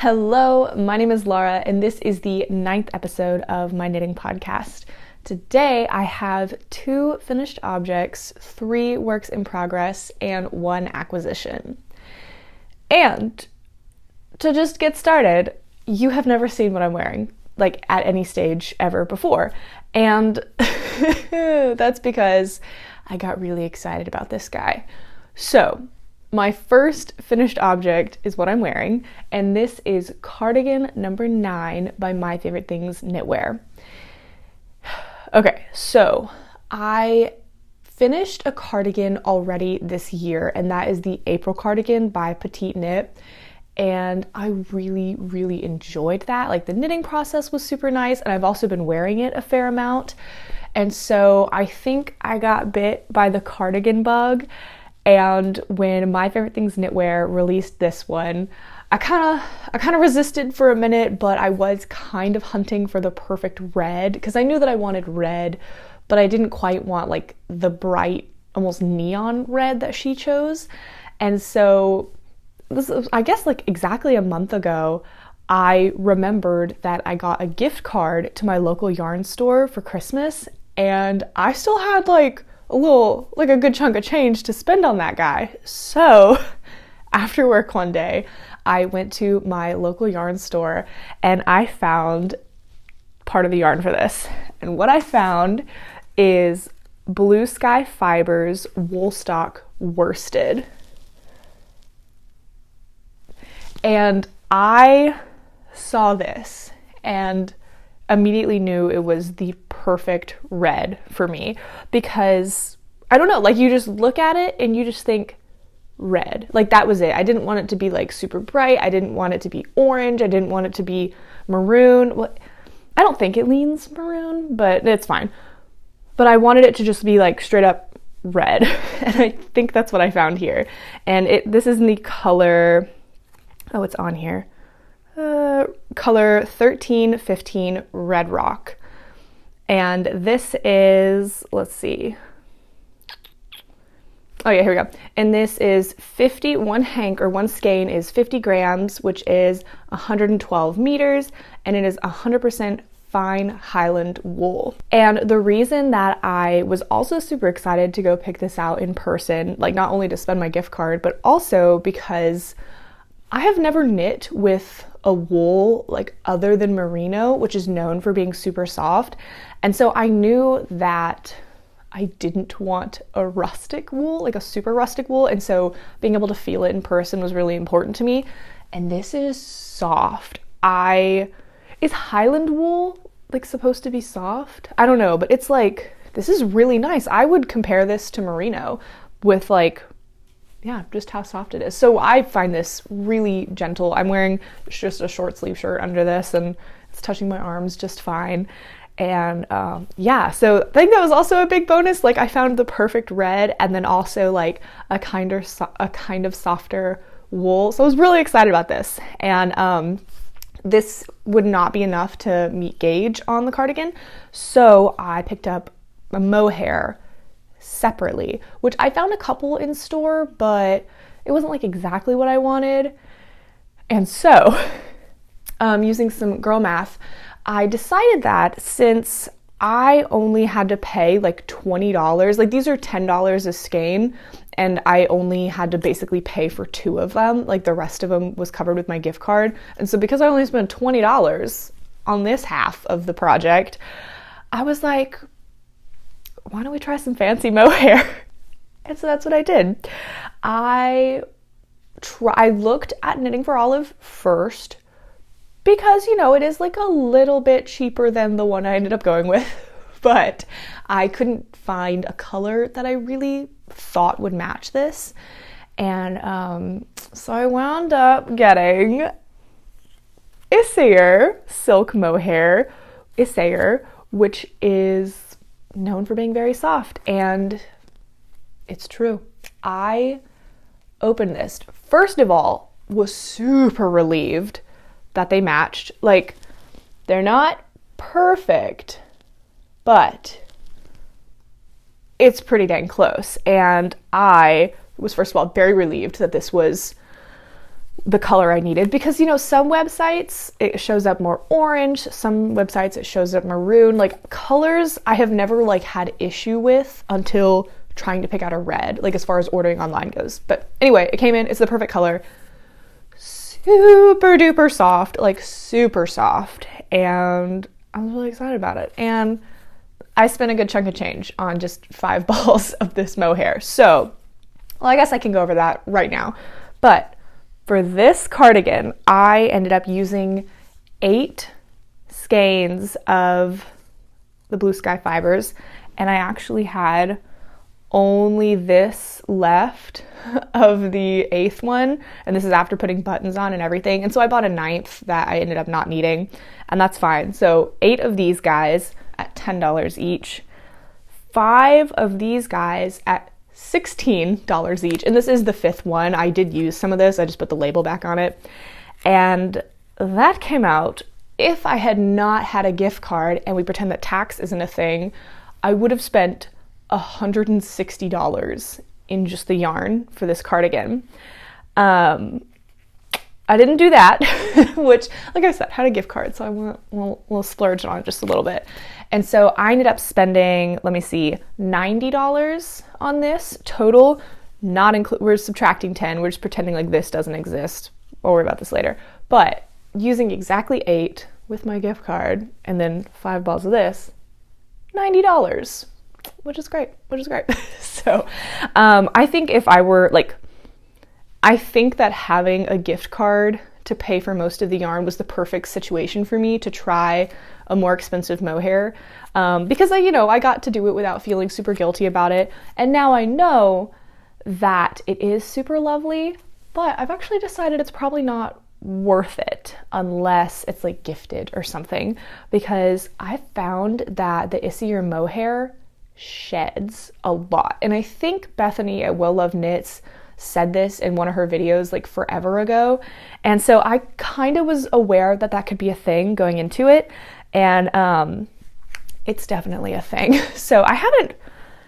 Hello, my name is Laura, and this is the 9th episode of my knitting podcast. Today I have 2 finished objects, 3 works in progress, and 1 acquisition. And to just get started, you have never seen what I'm wearing, like at any stage ever before. And that's because I got really excited about this guy. So, my first finished object is what I'm wearing, and this is Cardigan number 9 by My Favourite Things Knitwear. Okay, so I finished a cardigan already this year, and that is the April cardigan by PetiteKnit, and I really enjoyed that. Like, the knitting process was super nice, and I've also been wearing it a fair amount, and so I think I got bit by the cardigan bug. And when My Favourite Things Knitwear released this one, I kind of resisted for a minute, but I was kind of hunting for the perfect red because I knew that I wanted red, but I didn't quite want like the bright, almost neon red that she chose. And so this was, I guess, like exactly a month ago, I remembered that I got a gift card to my local yarn store for Christmas, and I still had like a good chunk of change to spend on that guy. So after work one day, I went to my local yarn store and I found part of the yarn for this. And what I found is Blue Sky Fibers Woolstok worsted. And I saw this and immediately knew it was the perfect red for me because I don't know, like you just look at it and you just think red. Like that was it. I didn't want it to be like super bright. I didn't want it to be orange. I didn't want it to be maroon. Well, I don't think it leans maroon, but it's fine. But I wanted it to just be like straight up red. And I think that's what I found here. And this is in the color, oh, it's on here. Color 1315 Red Rock. And this is, let's see. Oh yeah, here we go. And this is 1 hank or 1 skein is 50 grams, which is 112 meters, and it is 100% fine Highland wool. And the reason that I was also super excited to go pick this out in person, like not only to spend my gift card, but also because I have never knit with a wool like other than Merino, which is known for being super soft. And so I knew that I didn't want a rustic wool, like a super rustic wool. And so being able to feel it in person was really important to me. And this is soft. Is Highland wool like supposed to be soft? I don't know, but it's like, this is really nice. I would compare this to Merino with like, yeah, just how soft it is. So I find this really gentle. I'm wearing just a short sleeve shirt under this and it's touching my arms just fine. And yeah, so I think that was also a big bonus. Like I found the perfect red and then also like a kind of softer wool. So I was really excited about this. And this would not be enough to meet gauge on the cardigan. So I picked up a Mohair separately, which I found a couple in store, but it wasn't like exactly what I wanted. And so using some girl math, I decided that since I only had to pay like $20, like these are $10 a skein, and I only had to basically pay for 2 of them, like the rest of them was covered with my gift card. And so because I only spent $20 on this half of the project, I was like, why don't we try some fancy mohair? And so that's what I did. I looked at Knitting for Olive first because, you know, it is like a little bit cheaper than the one I ended up going with, but I couldn't find a color that I really thought would match this. And so I wound up getting Isager silk mohair, Isager, which is known for being very soft, and it's true. I opened this, first of all, was super relieved that they matched. Like, they're not perfect, but it's pretty dang close. And I was, first of all, very relieved that this was the color I needed, because you know, some websites it shows up more orange, some websites it shows up maroon. Like colors I have never like had issue with until trying to pick out a red, like as far as ordering online goes. But anyway, it came in, it's the perfect color, super duper soft, like super soft, and I was really excited about it. And I spent a good chunk of change on just 5 balls of this mohair. So, well, I guess I can go over that right now. But for this cardigan, I ended up using 8 skeins of the Blue Sky fibers, and I actually had only this left of the 8th one, and this is after putting buttons on and everything. And so I bought a 9th that I ended up not needing, and that's fine. So 8 of these guys at $10 each, 5 of these guys at $16 each, and this is the 5th one. I did use some of this, I just put the label back on it, and that came out, if I had not had a gift card and we pretend that tax isn't a thing, I would have spent $160 in just the yarn for this cardigan. I didn't do that, which, like I said, had a gift card, so I went a little splurge on it just a little bit. And so I ended up spending, let me see, $90 on this total, not include, we're subtracting 10, we're just pretending like this doesn't exist. We'll worry about this later. But using exactly 8 with my gift card and then 5 balls of this, $90, which is great, So I think if I were like, I think that having a gift card to pay for most of the yarn was the perfect situation for me to try a more expensive mohair, because I got to do it without feeling super guilty about it. And now I know that it is super lovely, but I've actually decided it's probably not worth it unless it's like gifted or something, because I found that the Isager mohair sheds a lot. And I think Bethany at Will Love Knits said this in one of her videos like forever ago. And so I kind of was aware that that could be a thing going into it. And it's definitely a thing. So I haven't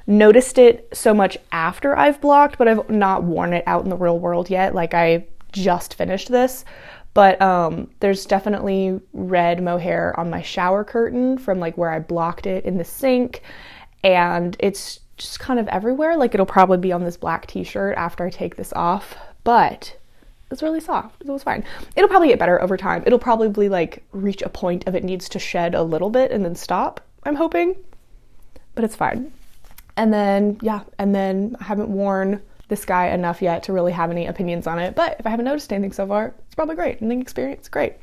noticed it so much after I've blocked, but I've not worn it out in the real world yet. Like I just finished this, but there's definitely red mohair on my shower curtain from like where I blocked it in the sink. And it's just kind of everywhere. Like it'll probably be on this black t-shirt after I take this off, but it's really soft. It was fine. It'll probably get better over time. It'll probably like reach a point of it needs to shed a little bit and then stop, I'm hoping, but it's fine. And then, yeah, and then I haven't worn this guy enough yet to really have any opinions on it, but if I haven't noticed anything so far, it's probably great. Knitting experience, great.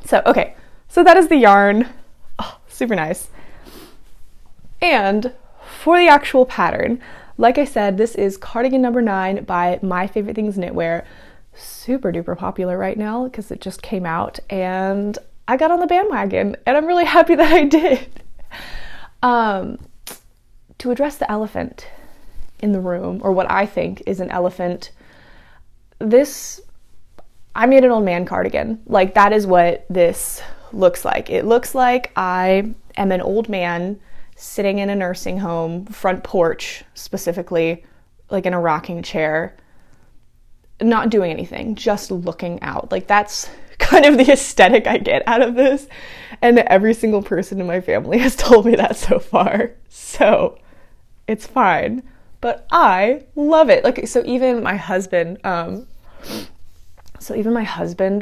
So, okay, so that is the yarn. Oh, super nice. And for the actual pattern, like I said, this is cardigan number 9 by My Favorite Things Knitwear. Super duper popular right now because it just came out and I got on the bandwagon and I'm really happy that I did. To address the elephant in the room, or what I think is an elephant, I made an old man cardigan. Like that is what this looks like. It looks like I am an old man sitting in a nursing home front porch, specifically like in a rocking chair, not doing anything, just looking out. Like that's kind of the aesthetic I get out of this, and every single person in my family has told me that so far, so it's fine, but I love it. Like so even my husband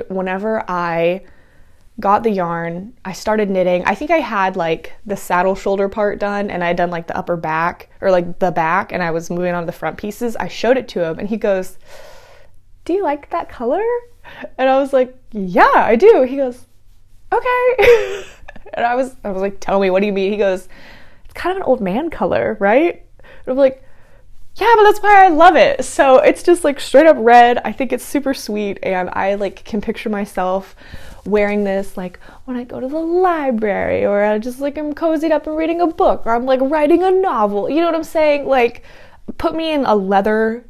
whenever I got the yarn, I started knitting. I think I had like the saddle shoulder part done and I'd done like the upper back or like the back, and I was moving on to the front pieces. I showed it to him and he goes, "Do you like that color?" And I was like, "Yeah, I do." He goes, "Okay." And I was like, "Tell me, what do you mean?" He goes, "It's kind of an old man color, right?" And I'm like, "Yeah, but that's why I love it." So it's just like straight up red. I think it's super sweet, and I like can picture myself wearing this like when I go to the library, or I just like I'm cozied up and reading a book, or I'm like writing a novel. You know what I'm saying? Like put me in a leather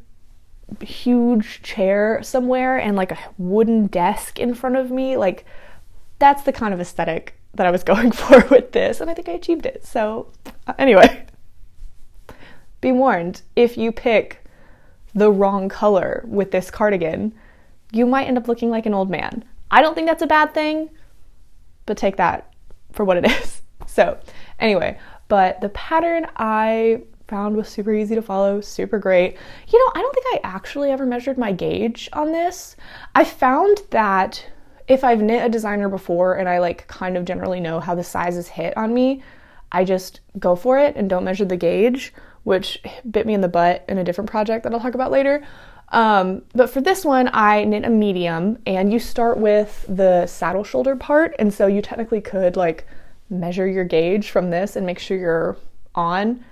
huge chair somewhere and like a wooden desk in front of me. Like that's the kind of aesthetic that I was going for with this, and I think I achieved it. So anyway, be warned, if you pick the wrong color with this cardigan, you might end up looking like an old man. I don't think that's a bad thing, but take that for what it is. So anyway, but the pattern I found was super easy to follow, super great. You know, I don't think I actually ever measured my gauge on this. I found that if I've knit a designer before and I like kind of generally know how the sizes hit on me, I just go for it and don't measure the gauge, which bit me in the butt in a different project that I'll talk about later. But for this one, I knit a medium, and you start with the saddle shoulder part, and so you technically could like measure your gauge from this and make sure you're on.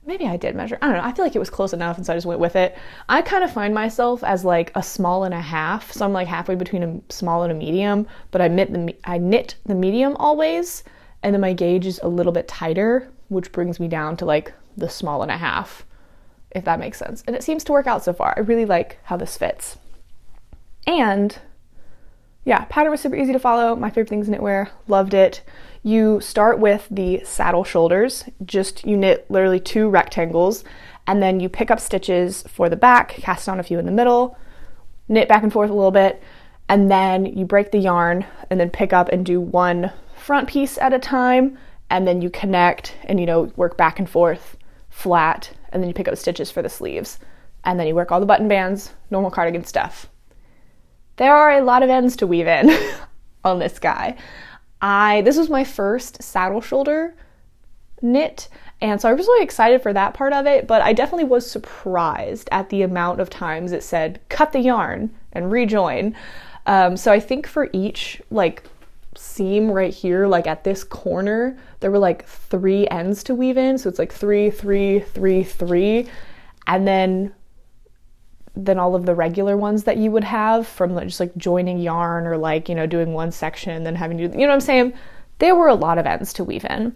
Maybe I did measure, I don't know, I feel like it was close enough, and so I just went with it. I kind of find myself as like a small and a half, so I'm like halfway between a small and a medium, but I knit the medium always, and then my gauge is a little bit tighter, which brings me down to like the small and a half, if that makes sense. And it seems to work out so far. I really like how this fits. And yeah, pattern was super easy to follow. My Favorite Things Knitwear, loved it. You start with the saddle shoulders, you knit literally 2 rectangles, and then you pick up stitches for the back, cast on a few in the middle, knit back and forth a little bit, and then you break the yarn and then pick up and do 1 front piece at a time, and then you connect and, you know, work back and forth flat, and then you pick up stitches for the sleeves, and then you work all the button bands, normal cardigan stuff. There are a lot of ends to weave in on this guy. This was my first saddle shoulder knit, and so I was really excited for that part of it, but I definitely was surprised at the amount of times it said cut the yarn and rejoin. So I think for each like seam right here, like at this corner, there were like 3 ends to weave in, so it's like 3, 3, 3, 3, and then all of the regular ones that you would have from like just like joining yarn, or like, you know, doing one section and then having to, you know what I'm saying? There were a lot of ends to weave in,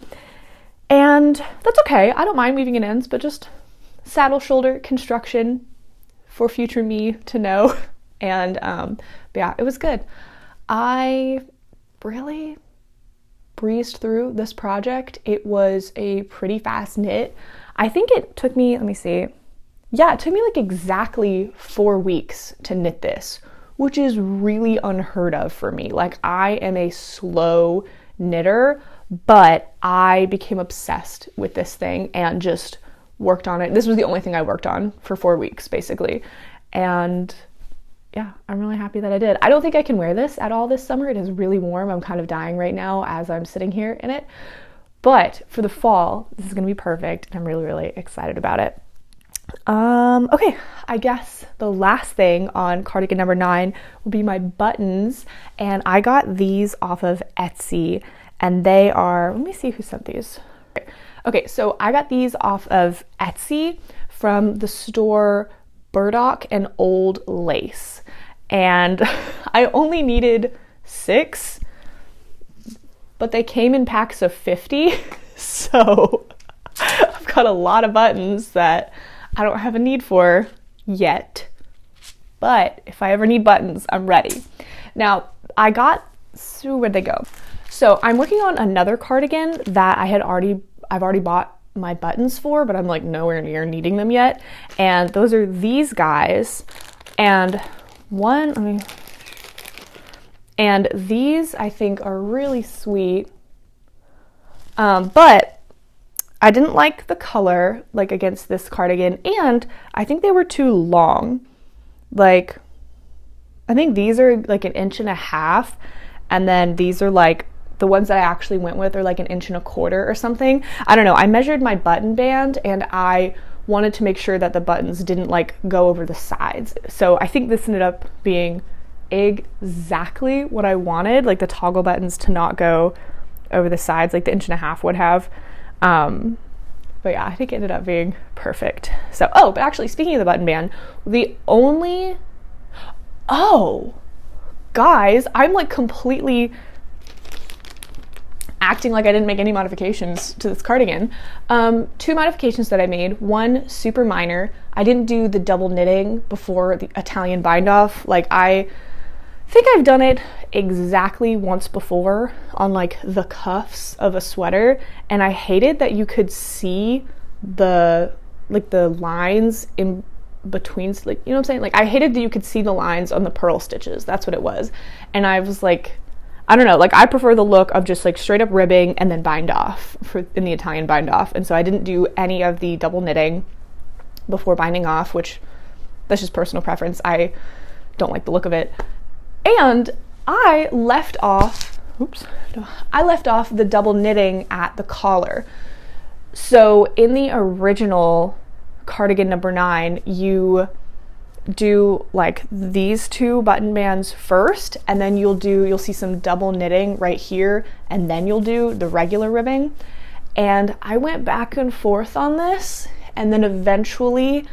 and that's okay. I don't mind weaving in ends, but just saddle shoulder construction for future me to know. And but yeah, it was good. I really breezed through this project. It was a pretty fast knit. I think it took me, let me see. Yeah, it took me like exactly 4 weeks to knit this, which is really unheard of for me. Like, I am a slow knitter, but I became obsessed with this thing and just worked on it. This was the only thing I worked on for 4 weeks, basically. And yeah, I'm really happy that I did. I don't think I can wear this at all this summer. It is really warm. I'm kind of dying right now as I'm sitting here in it. But for the fall, this is gonna be perfect. I'm really, really excited about it. Okay, I guess the last thing on cardigan number 9 will be my buttons, and I got these off of Etsy, and they are, let me see who sent these. Okay, so I got these off of Etsy from the store Burdock and Old Lace, and I only needed 6, but they came in packs of 50, so I've got a lot of buttons that I don't have a need for yet, but if I ever need buttons, I'm ready. Now, where'd they go? So I'm working on another cardigan that I've already bought my buttons for, but I'm like nowhere near needing them yet. And those are these guys, and these I think are really sweet. But I didn't like the color, like against this cardigan, and I think they were too long. Like, I think these are like 1.5 inches, and then these are like, the ones that I actually went with are like 1.25 inches or something. I don't know, I measured my button band, and I wanted to make sure that the buttons didn't like go over the sides. So I think this ended up being exactly what I wanted, like the toggle buttons to not go over the sides like the 1.5 inches would have. But yeah, I think it ended up being perfect. So, but actually, speaking of the button band, guys, I'm like completely acting like I didn't make any modifications to this cardigan. 2 modifications that I made, one super minor. I didn't do the double knitting before the Italian bind off. Like, I think I've done it exactly once before on like the cuffs of a sweater, and I hated that you could see the lines in between, like, you know what I'm saying? Like, I hated that you could see the lines on the purl stitches. That's what it was. And I was like, I don't know, like, I prefer the look of just like straight up ribbing and then bind off in the Italian bind off. And so I didn't do any of the double knitting before binding off, which that's just personal preference. I don't like the look of it. And I left off the double knitting at the collar. So in the original cardigan number 9, you do like these 2 button bands first, and then you'll see some double knitting right here, and then you'll do the regular ribbing. And I went back and forth on this, and then eventually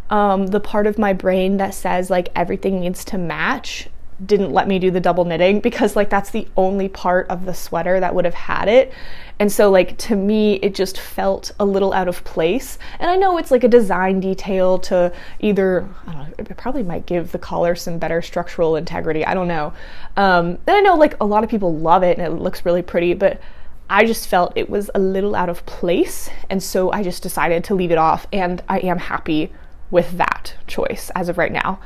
the part of my brain that says like everything needs to match didn't let me do the double knitting, because like that's the only part of the sweater that would have had it. And so like to me it just felt a little out of place. And I know it's like a design detail to either, I don't know, it probably might give the collar some better structural integrity, I don't know. And I know like a lot of people love it and it looks really pretty, but I just felt it was a little out of place, and so I just decided to leave it off, and I am happy with that choice as of right now.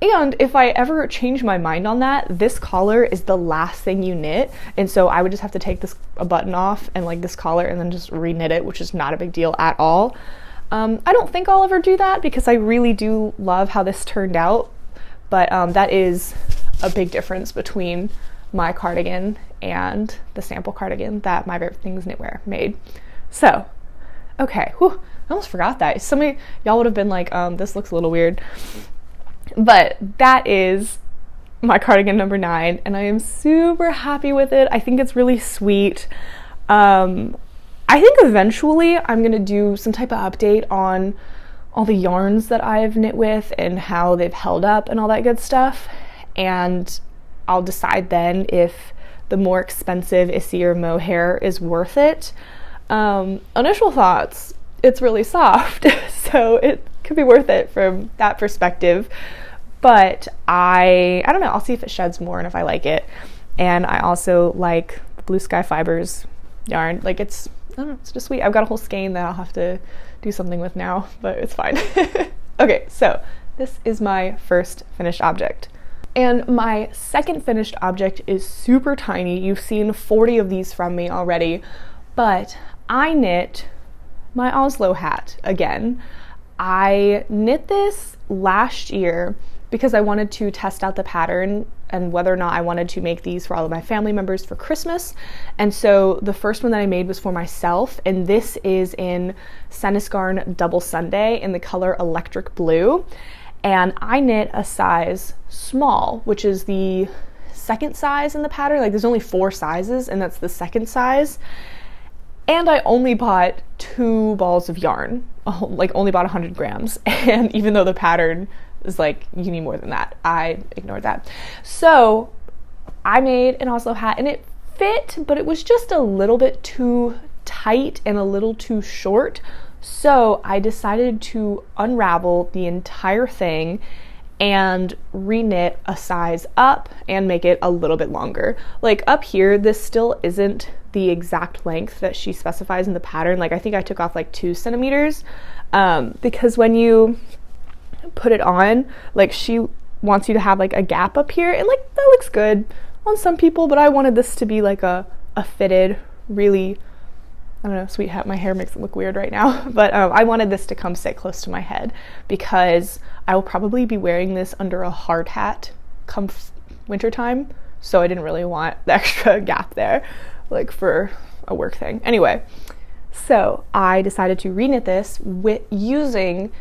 And if I ever change my mind on that, this collar is the last thing you knit, and so I would just have to take a button off and like this collar and then just re-knit it, which is not a big deal at all. I don't think I'll ever do that because I really do love how this turned out, but that is a big difference between my cardigan and the sample cardigan that My Favourite Things Knitwear made. So, okay, whew, I almost forgot that. Some of y'all would have been like, this looks a little weird. But that is my cardigan number 9, and I am super happy with it. I think it's really sweet. I think eventually I'm going to do some type of update on all the yarns that I've knit with and how they've held up and all that good stuff. And I'll decide then if the more expensive Isager Mohair is worth it. Initial thoughts, it's really soft, so it could be worth it from that perspective. But I don't know, I'll see if it sheds more and if I like it. And I also like the Blue Sky Fibers yarn. Like it's, I don't know, it's just sweet. I've got a whole skein that I'll have to do something with now, but it's fine. Okay, so this is my first finished object. And my second finished object is super tiny. You've seen 40 of these from me already, but I knit my Oslo hat again. I knit this last year because I wanted to test out the pattern and whether or not I wanted to make these for all of my family members for Christmas. And so the first one that I made was for myself, and this is in Sandnes Garn Double Sunday in the color Electric Blue. And I knit a size small, which is the second size in the pattern. Like there's only 4 sizes, and that's the second size. And I only bought 2 balls of yarn, like only bought 100 grams. And even though the pattern is like, you need more than that, I ignored that. So I made an Oslo hat, and it fit, but it was just a little bit too tight and a little too short. So I decided to unravel the entire thing and reknit a size up and make it a little bit longer. Like up here, this still isn't the exact length that she specifies in the pattern. Like I think I took off like 2 centimeters because when you put it on, like she wants you to have like a gap up here, and like that looks good on some people, but I wanted this to be like a fitted, really, I don't know, sweet hat. My hair makes it look weird right now, but I wanted this to come sit close to my head because I will probably be wearing this under a hard hat come winter time, so I didn't really want the extra gap there, like for a work thing. Anyway, so I decided to reknit this using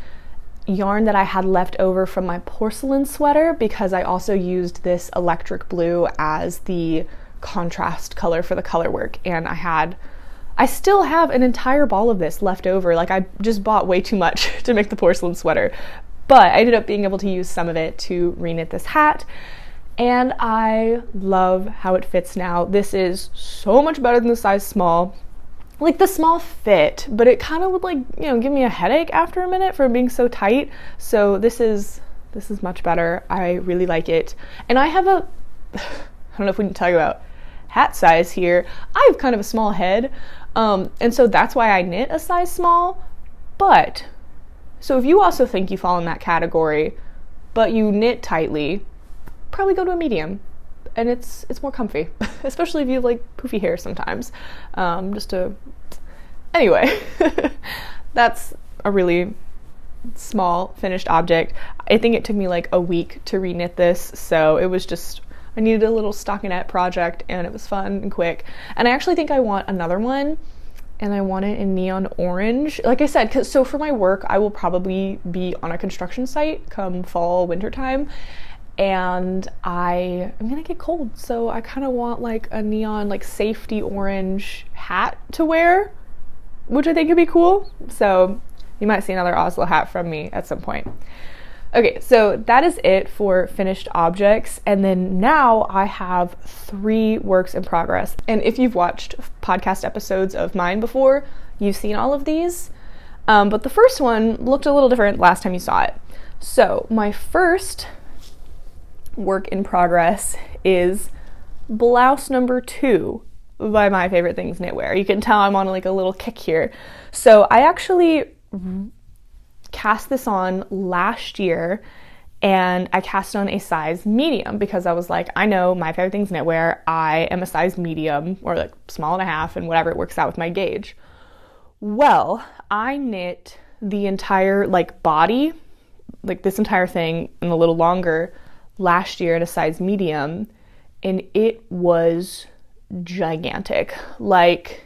yarn that I had left over from my porcelain sweater, because I also used this Electric Blue as the contrast color for the color work, and I still have an entire ball of this left over. Like I just bought way too much to make the porcelain sweater, but I ended up being able to use some of it to reknit this hat, and I love how it fits now. This is so much better than the size small. Like the small fit, but it kind of would like, you know, give me a headache after a minute for being so tight. So this is much better. I really like it. And I have I don't know if we can talk about hat size here. I have kind of a small head. And so that's why I knit a size small, but So if you also think you fall in that category, but you knit tightly, probably go to a medium. And it's more comfy, especially if you have like poofy hair sometimes. Anyway, that's a really small finished object. I think it took me like a week to reknit this, so it was just, I needed a little stockinette project and it was fun and quick. And I actually think I want another one, and I want it in neon orange. Like I said, so for my work, I will probably be on a construction site come fall, winter time. And I'm gonna get cold, so I kind of want like a neon, like safety orange hat to wear, which I think could be cool. So you might see another Oslo hat from me at some point. Okay, so that is it for finished objects. And then now I have 3 works in progress. And if you've watched podcast episodes of mine before, you've seen all of these. But the first one looked a little different last time you saw it. So my first work in progress is blouse number 2 by My Favourite Things Knitwear. You can tell I'm on like a little kick here. So I actually cast this on last year, and I cast on a size medium because I was like, I know My Favourite Things Knitwear, I am a size medium or like small and a half and whatever it works out with my gauge. Well, I knit the entire like body, like this entire thing and a little longer last year at a size medium, and it was gigantic. Like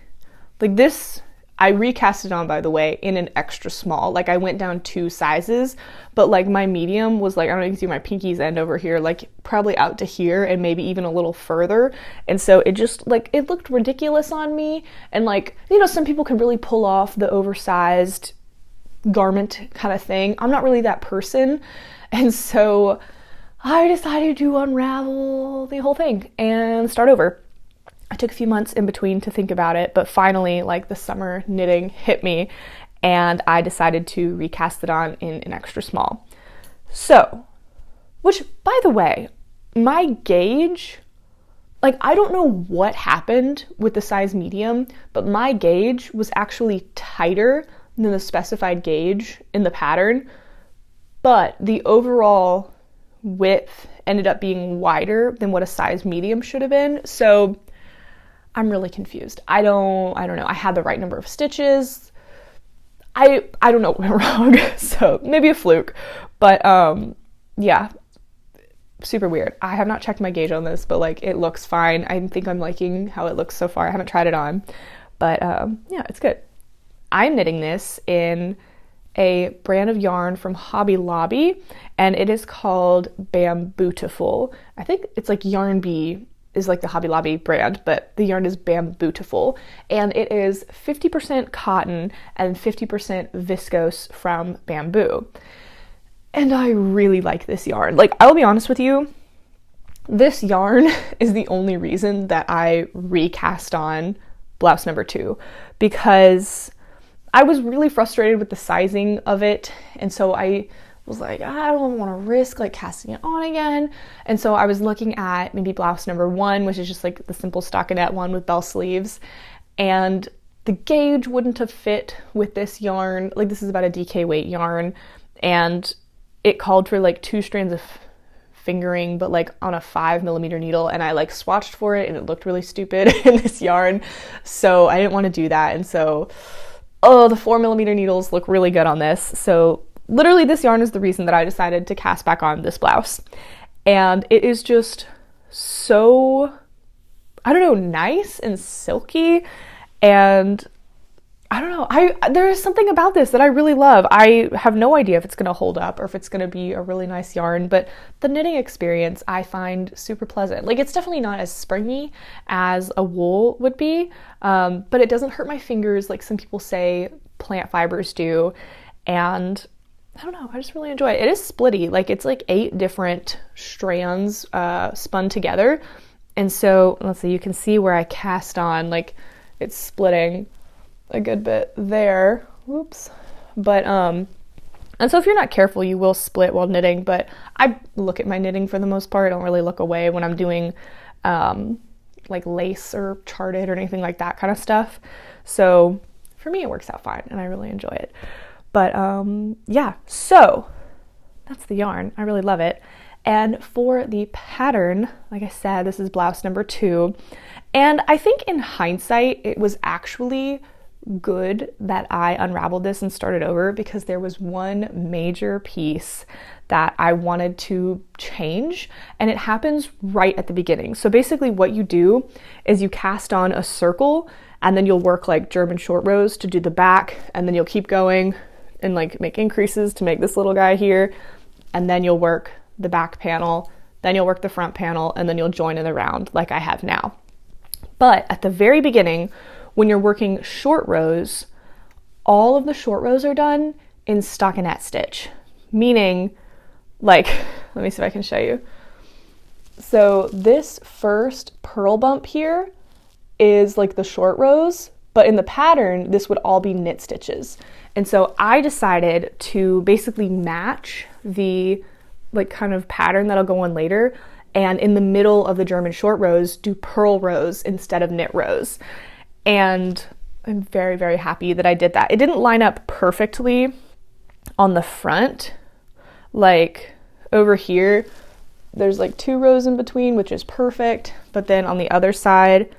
this, I recast it on, by the way, in an extra small. Like I went down 2 sizes, but like my medium was like, I don't know if you can see my pinky's end over here, like probably out to here and maybe even a little further. And so it just like, it looked ridiculous on me. And like, you know, some people can really pull off the oversized garment kind of thing. I'm not really that person. And so I decided to unravel the whole thing and start over. I took a few months in between to think about it, but finally, like the summer knitting hit me and I decided to recast it on in an extra small. So, which by the way, my gauge, like I don't know what happened with the size medium, but my gauge was actually tighter than the specified gauge in the pattern, but the overall width ended up being wider than what a size medium should have been. So I'm really confused. I don't know. I had the right number of stitches. I don't know what went wrong. So maybe a fluke, but yeah, super weird. I have not checked my gauge on this, but like it looks fine. I think I'm liking how it looks so far. I haven't tried it on, but yeah, it's good. I'm knitting this in a brand of yarn from Hobby Lobby, and it is called Bamboo-Tiful. I think it's like Yarn Bee is like the Hobby Lobby brand, but the yarn is Bamboo-Tiful, and it is 50% cotton and 50% viscose from bamboo. And I really like this yarn. Like, I'll be honest with you, this yarn is the only reason that I recast on blouse number 2, because I was really frustrated with the sizing of it, and so I was like, I don't want to risk like casting it on again. And so I was looking at maybe blouse number 1, which is just like the simple stockinette one with bell sleeves, and the gauge wouldn't have fit with this yarn. Like, this is about a DK weight yarn, and it called for like 2 strands of fingering, but like on a 5mm needle, and I like swatched for it and it looked really stupid in this yarn, so I didn't want to do that. And so the 4mm needles look really good on this. So literally this yarn is the reason that I decided to cast back on this blouse. And it is just so, I don't know, nice and silky. And I don't know, there is something about this that I really love. I have no idea if it's going to hold up or if it's going to be a really nice yarn, but the knitting experience I find super pleasant. Like, it's definitely not as springy as a wool would be, but it doesn't hurt my fingers like some people say plant fibers do. And I don't know, I just really enjoy it. It is splitty, like it's like 8 different strands spun together. And so let's see, you can see where I cast on, like it's splitting a good bit there. Whoops. But and so if you're not careful, you will split while knitting, but I look at my knitting for the most part. I don't really look away when I'm doing like lace or charted or anything like that kind of stuff. So for me, it works out fine and I really enjoy it. But yeah, so that's the yarn. I really love it. And for the pattern, like I said, this is blouse number 2. And I think in hindsight, it was actually good that I unraveled this and started over, because there was one major piece that I wanted to change, and it happens right at the beginning. So basically what you do is you cast on a circle, and then you'll work like German short rows to do the back, and then you'll keep going and like make increases to make this little guy here, and then you'll work the back panel, then you'll work the front panel, and then you'll join in the round like I have now. But at the very beginning, when you're working short rows, all of the short rows are done in stockinette stitch, meaning, like, let me see if I can show you. So this first purl bump here is like the short rows, but in the pattern, this would all be knit stitches. And so I decided to basically match the like kind of pattern that'll go on later, and in the middle of the German short rows, do purl rows instead of knit rows. And I'm very, very happy that I did that. It didn't line up perfectly on the front. Like over here, there's like 2 rows in between, which is perfect. But then on the other side,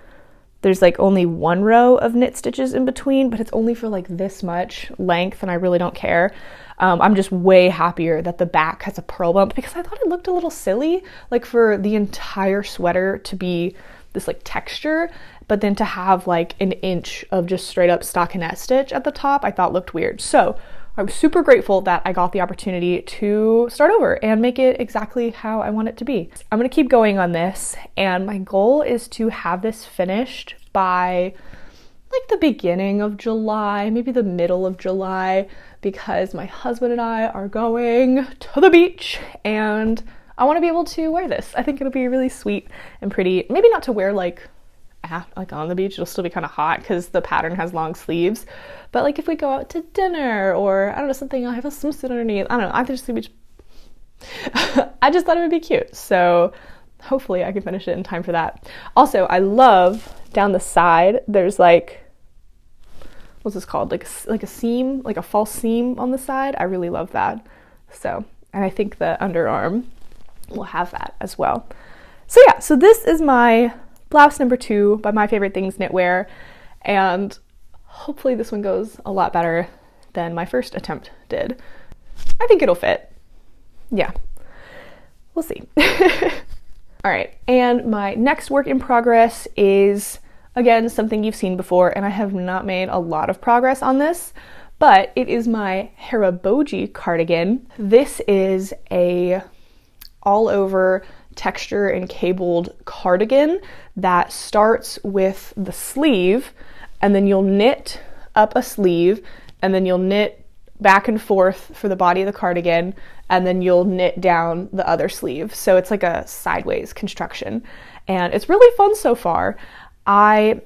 there's like only 1 row of knit stitches in between, but it's only for like this much length, and I really don't care. I'm just way happier that the back has a purl bump, because I thought it looked a little silly, like for the entire sweater to be this like texture, but then to have like an inch of just straight up stockinette stitch at the top, I thought looked weird. So I was super grateful that I got the opportunity to start over and make it exactly how I want it to be. I'm gonna keep going on this, and my goal is to have this finished by like the beginning of July, maybe the middle of July, because my husband and I are going to the beach, and I want to be able to wear this. I think it'll be really sweet and pretty. Maybe not to wear like on the beach, it'll still be kind of hot because the pattern has long sleeves. But like if we go out to dinner, or I don't know, something, I'll have a swimsuit underneath. I don't know, I just thought it would be cute. So hopefully I can finish it in time for that. Also, I love down the side, there's like, what's this called? Like a seam, like a false seam on the side. I really love that. So, and I think the underarm will have that as well. So yeah, so this is my blouse number 2 by My Favourite Things Knitwear, and hopefully this one goes a lot better than my first attempt did. I think it'll fit. Yeah, we'll see. All right, and my next work in progress is, again, something you've seen before, and I have not made a lot of progress on this, but it is my Haraboji cardigan. This is a all over texture and cabled cardigan that starts with the sleeve, and then you'll knit up a sleeve, and then you'll knit back and forth for the body of the cardigan, and then you'll knit down the other sleeve. So it's like a sideways construction, and it's really fun so far. What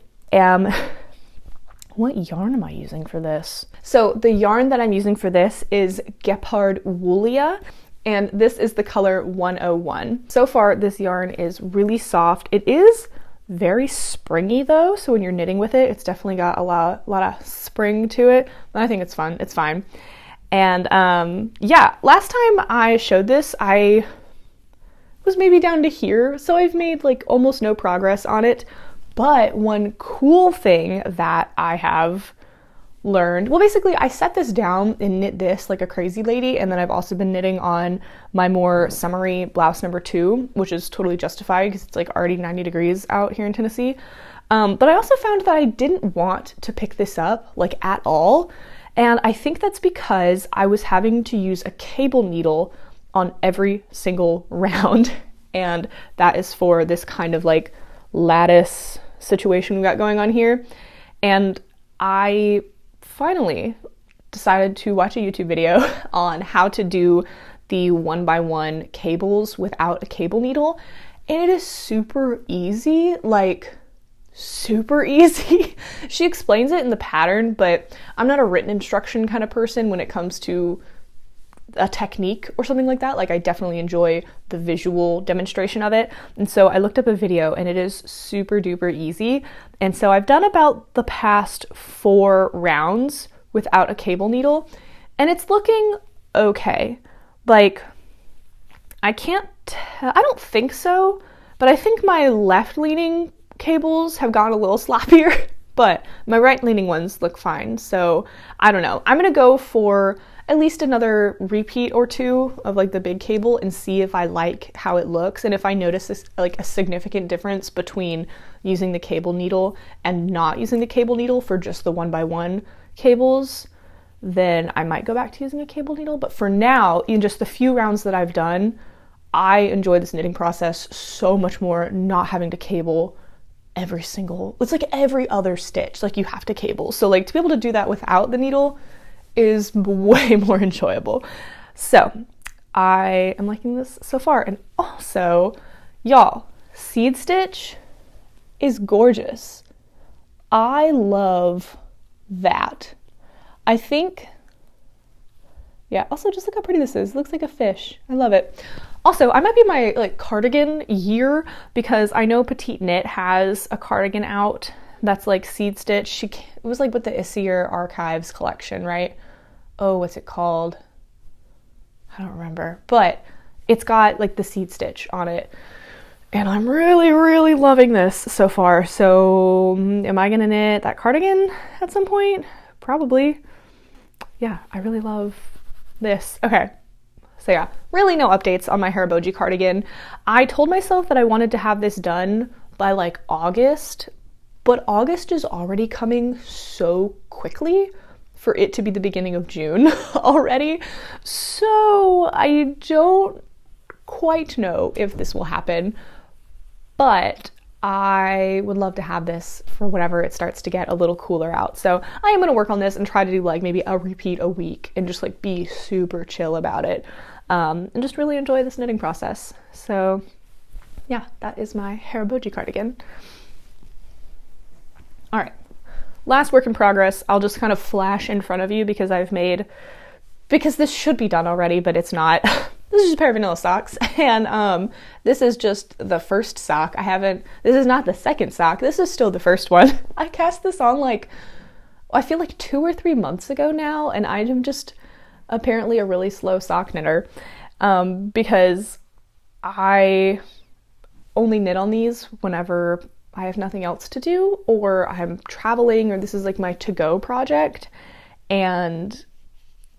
yarn am I using for this? So the yarn that I'm using for this is Gepard Woolia, and this is the color 101. So far, this yarn is really soft. It is very springy though, so when you're knitting with it, it's definitely got a lot of spring to it, but I think it's fun, it's fine. And yeah, last time I showed this, I was maybe down to here, so I've made like almost no progress on it. But one cool thing that I have learned, well, basically I set this down and knit this like a crazy lady, and then I've also been knitting on my more summery blouse number 2, which is totally justified because it's like already 90 degrees out here in Tennessee. But I also found that I didn't want to pick this up like at all, and I think that's because I was having to use a cable needle on every single round, and that is for this kind of like lattice situation we got going on here. And I finally decided to watch a YouTube video on how to do the 1x1 cables without a cable needle, and it is super easy, like super easy. She explains it in the pattern, but I'm not a written instruction kind of person when it comes to a technique or something like that. Like I definitely enjoy the visual demonstration of it. And so I looked up a video, and it is super duper easy. And so I've done about the past 4 rounds without a cable needle, and it's looking okay. Like, I don't think so, but I think my left-leaning cables have gotten a little sloppier, but my right-leaning ones look fine. So I don't know. I'm gonna go for at least another repeat or two of like the big cable and see if I like how it looks, and if I notice this, like a significant difference between using the cable needle and not using the cable needle for just the 1x1 cables, then I might go back to using a cable needle. But for now, in just the few rounds that I've done, I enjoy this knitting process so much more not having to cable it's like every other stitch, like you have to cable. So like to be able to do that without the needle is way more enjoyable. So I am liking this so far. And also, y'all, seed stitch is gorgeous. I love that. I think, yeah, also just look how pretty this is. It looks like a fish. I love it. Also, I might be my like cardigan year, because I know PetiteKnit has a cardigan out that's like seed stitch. It was like with the Isager Archives collection, right? Oh, what's it called? I don't remember, but it's got like the seed stitch on it. And I'm really, really loving this so far. So am I gonna knit that cardigan at some point? Probably. Yeah, I really love this. Okay, so yeah, really no updates on my Haraboji cardigan. I told myself that I wanted to have this done by like August, but August is already coming so quickly for it to be the beginning of June already. So I don't quite know if this will happen, but I would love to have this for whenever it starts to get a little cooler out. So I am gonna work on this and try to do like maybe a repeat a week and just like be super chill about it, and just really enjoy this knitting process. So yeah, that is my Haraboji cardigan. All right, last work in progress. I'll just kind of flash in front of you because this should be done already, but it's not. This is just a pair of vanilla socks, and this is just the first sock. This is not the second sock, this is still the first one. I cast this on like, I feel like 2 or 3 months ago now, and I am just apparently a really slow sock knitter, because I only knit on these whenever I have nothing else to do, or I'm traveling, or this is like my to-go project, and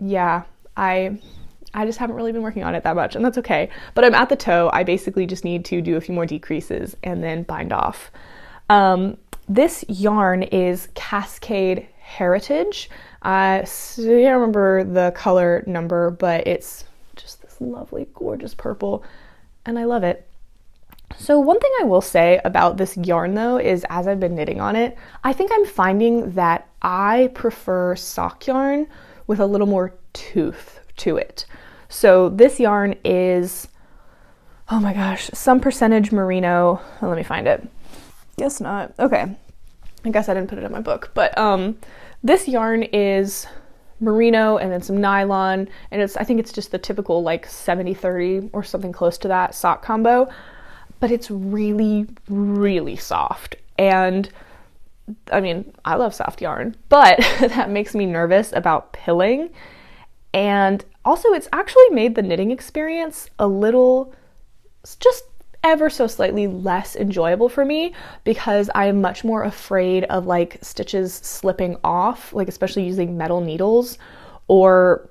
yeah, I just haven't really been working on it that much, and that's okay. But I'm at the toe. I basically just need to do a few more decreases and then bind off. This yarn is Cascade Heritage. So I don't remember the color number, but it's just this lovely, gorgeous purple, and I love it. So one thing I will say about this yarn though is, as I've been knitting on it, I think I'm finding that I prefer sock yarn with a little more tooth to it. So this yarn is, oh my gosh, some percentage merino. Oh, let me find it. Guess not. Okay, I guess I didn't put it in my book, but this yarn is merino and then some nylon, and I think it's just the typical like 70-30 or something close to that sock combo, but it's really, really soft. And I mean, I love soft yarn, but that makes me nervous about pilling. And also, it's actually made the knitting experience a little, just ever so slightly less enjoyable for me, because I am much more afraid of like stitches slipping off, like especially using metal needles, or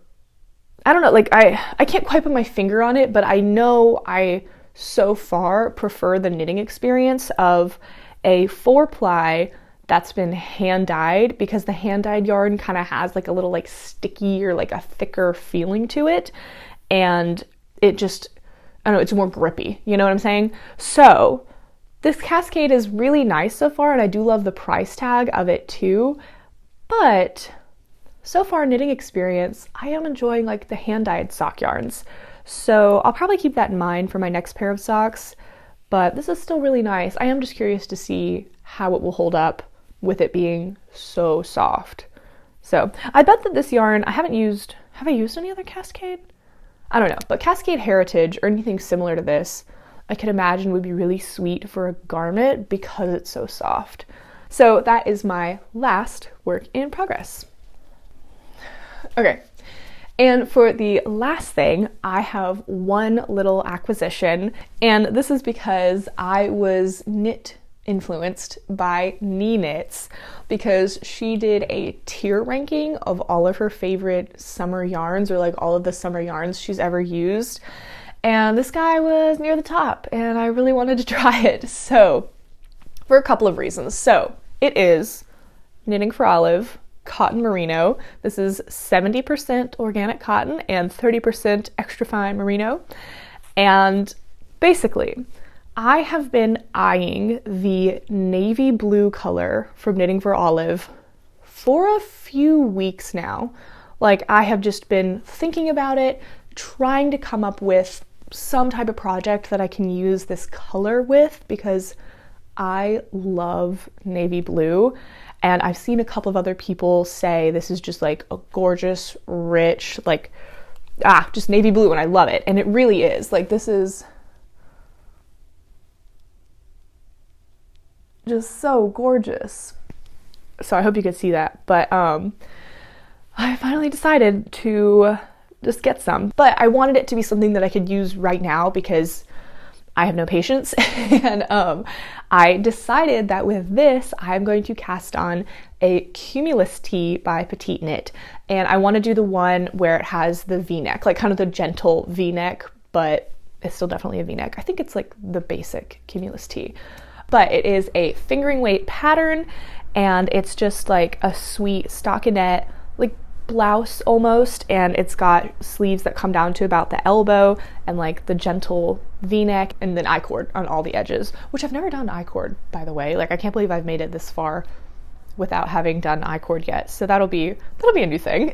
I don't know, like I can't quite put my finger on it, but I know I so far prefer the knitting experience of a 4-ply that's been hand dyed, because the hand dyed yarn kind of has like a little like sticky or like a thicker feeling to it, and it just, I don't know, it's more grippy, you know what I'm saying? So this Cascade is really nice so far, and I do love the price tag of it too, but so far knitting experience, I am enjoying like the hand dyed sock yarns. So I'll probably keep that in mind for my next pair of socks, but this is still really nice. I am just curious to see how it will hold up with it being so soft. So I bet that this yarn, have I used any other Cascade? I don't know, but Cascade Heritage or anything similar to this, I could imagine would be really sweet for a garment because it's so soft. So that is my last work in progress. Okay, And for the last thing, I have one little acquisition, and this is because I was knit influenced by Knee Knits because she did a tier ranking of all of her favorite summer yarns, or like all of the summer yarns she's ever used. And this guy was near the top and I really wanted to try it. So for a couple of reasons. So it is Knitting for Olive cotton merino. This is 70% organic cotton and 30% extra fine merino. And basically, I have been eyeing the navy blue color from Knitting for Olive for a few weeks now. Like, I have just been thinking about it, trying to come up with some type of project that I can use this color with because I love navy blue. And I've seen a couple of other people say this is just like a gorgeous, rich, like, just navy blue, and I love it. And it really is. Like, this is just so gorgeous. So I hope you could see that. But I finally decided to just get some. But I wanted it to be something that I could use right now because I have no patience. And I decided that with this, I'm going to cast on a Cumulus tee by PetiteKnit. And I want to do the one where it has the V-neck, like kind of the gentle V-neck, but it's still definitely a V-neck. I think it's like the basic Cumulus tee. But it is a fingering weight pattern, and it's just like a sweet stockinette, like blouse almost, and it's got sleeves that come down to about the elbow and like the gentle V-neck, and then I-cord on all the edges, which I've never done I-cord, by the way. Like, I can't believe I've made it this far without having done I-cord yet. So that'll be a new thing.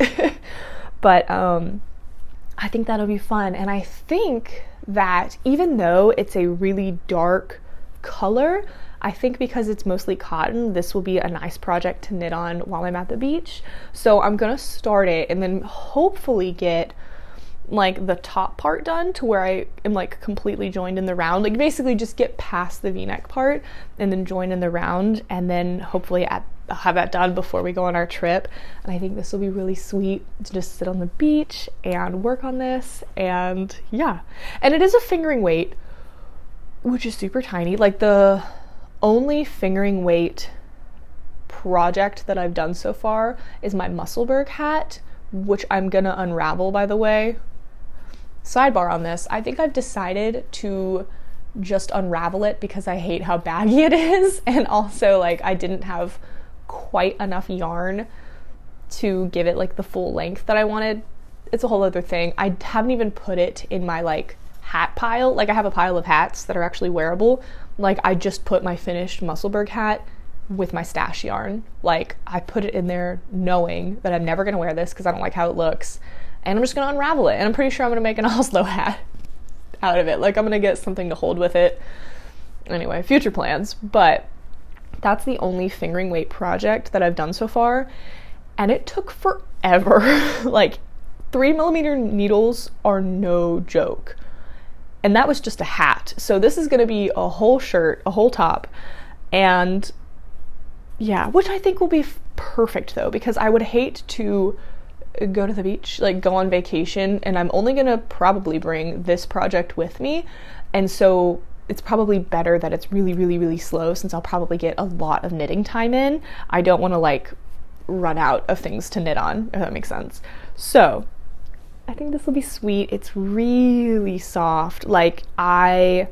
But I think that'll be fun. And I think that even though it's a really dark color, I think because it's mostly cotton, this will be a nice project to knit on while I'm at the beach. So I'm gonna start it and then hopefully get like the top part done to where I am like completely joined in the round, like basically just get past the V-neck part and then join in the round, and then hopefully I'll have that done before we go on our trip. And I think this will be really sweet to just sit on the beach and work on this. And yeah, and it is a fingering weight, which is super tiny. Like, the only fingering weight project that I've done so far is my Musselburgh hat, which I'm gonna unravel, by the way. Sidebar on this, I think I've decided to just unravel it because I hate how baggy it is, and also like I didn't have quite enough yarn to give it like the full length that I wanted. It's a whole other thing. I haven't even put it in my like hat pile. Like, I have a pile of hats that are actually wearable. Like, I just put my finished Musselburgh hat with my stash yarn. Like, I put it in there knowing that I'm never gonna wear this because I don't like how it looks, and I'm just gonna unravel it, and I'm pretty sure I'm gonna make an Oslo hat out of it. Like, I'm gonna get something to hold with it. Anyway, future plans. But that's the only fingering weight project that I've done so far, and it took forever. Like, 3mm needles are no joke. And that was just a hat. So this is gonna be a whole shirt, a whole top. And yeah, which I think will be perfect though, because I would hate to go to the beach, like go on vacation, and I'm only gonna probably bring this project with me. And so it's probably better that it's really, really, really slow, since I'll probably get a lot of knitting time in. I don't wanna like run out of things to knit on, if that makes sense. So I think this will be sweet. It's really soft. Like, I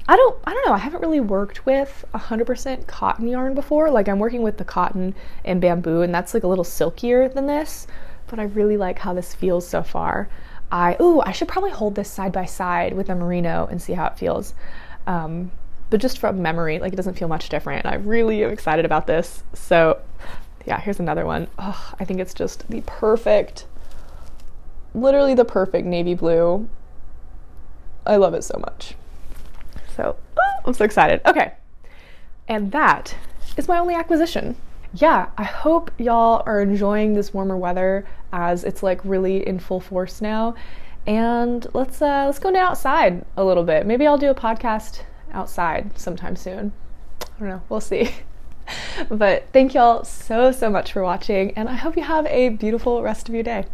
don't know. I haven't really worked with 100% cotton yarn before. Like, I'm working with the cotton and bamboo, and that's like a little silkier than this, but I really like how this feels so far. I should probably hold this side by side with the merino and see how it feels. But just from memory, like, it doesn't feel much different. I really am excited about this. So yeah, here's another one. Oh, I think it's just the perfect, literally the perfect navy blue. I love it so much. So I'm so excited. Okay, and that is my only acquisition. Yeah, I hope y'all are enjoying this warmer weather as it's like really in full force now. And let's go knit outside a little bit. Maybe I'll do a podcast outside sometime soon. I don't know, we'll see. But thank y'all so much for watching, and I hope you have a beautiful rest of your day.